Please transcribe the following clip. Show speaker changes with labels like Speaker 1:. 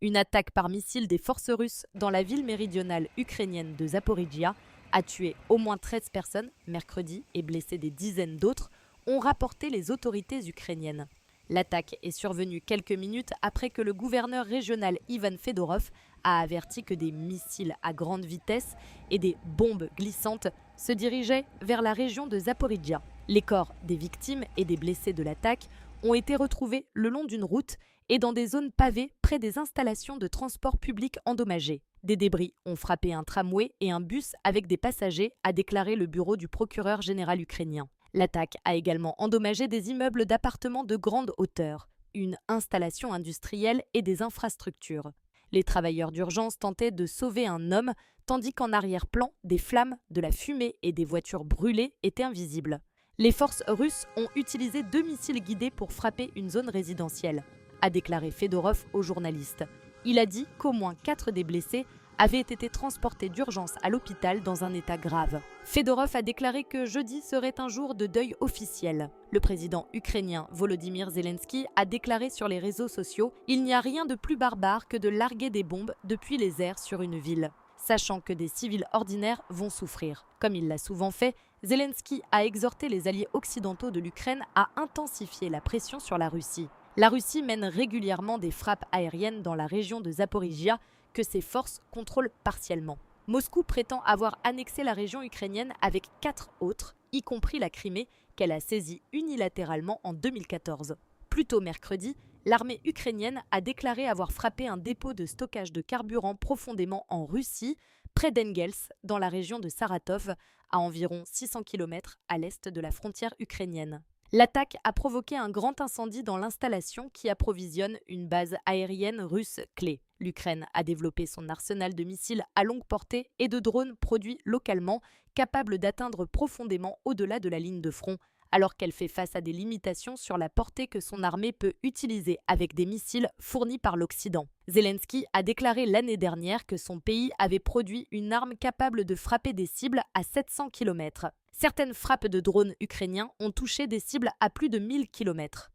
Speaker 1: Une attaque par missile des forces russes dans la ville méridionale ukrainienne de Zaporijia a tué au moins 13 personnes mercredi et blessé des dizaines d'autres, ont rapporté les autorités ukrainiennes. L'attaque est survenue quelques minutes après que le gouverneur régional Ivan Fedorov a averti que des missiles à grande vitesse et des bombes glissantes se dirigeaient vers la région de Zaporijia. Les corps des victimes et des blessés de l'attaque ont été retrouvés le long d'une route et dans des zones pavées près des installations de transport public endommagées. Des débris ont frappé un tramway et un bus avec des passagers, a déclaré le bureau du procureur général ukrainien. L'attaque a également endommagé des immeubles d'appartements de grande hauteur, une installation industrielle et des infrastructures. Les travailleurs d'urgence tentaient de sauver un homme, tandis qu'en arrière-plan, des flammes, de la fumée et des voitures brûlées étaient invisibles. Les forces russes ont utilisé 2 missiles guidés pour frapper une zone résidentielle, a déclaré Fedorov aux journalistes. Il a dit qu'au moins 4 des blessés avaient été transportés d'urgence à l'hôpital dans un état grave. Fedorov a déclaré que jeudi serait un jour de deuil officiel. Le président ukrainien Volodymyr Zelensky a déclaré sur les réseaux sociaux « Il n'y a rien de plus barbare que de larguer des bombes depuis les airs sur une ville », sachant que des civils ordinaires vont souffrir. Comme il l'a souvent fait, Zelensky a exhorté les alliés occidentaux de l'Ukraine à intensifier la pression sur la Russie. La Russie mène régulièrement des frappes aériennes dans la région de Zaporijia que ses forces contrôlent partiellement. Moscou prétend avoir annexé la région ukrainienne avec 4 autres, y compris la Crimée, qu'elle a saisie unilatéralement en 2014. Plus tôt mercredi, l'armée ukrainienne a déclaré avoir frappé un dépôt de stockage de carburant profondément en Russie, près d'Engels, dans la région de Saratov, à environ 600 km à l'est de la frontière ukrainienne. L'attaque a provoqué un grand incendie dans l'installation qui approvisionne une base aérienne russe clé. L'Ukraine a développé son arsenal de missiles à longue portée et de drones produits localement, capables d'atteindre profondément au-delà de la ligne de front, alors qu'elle fait face à des limitations sur la portée que son armée peut utiliser avec des missiles fournis par l'Occident. Zelensky a déclaré l'année dernière que son pays avait produit une arme capable de frapper des cibles à 700 km. Certaines frappes de drones ukrainiens ont touché des cibles à plus de 1000 km.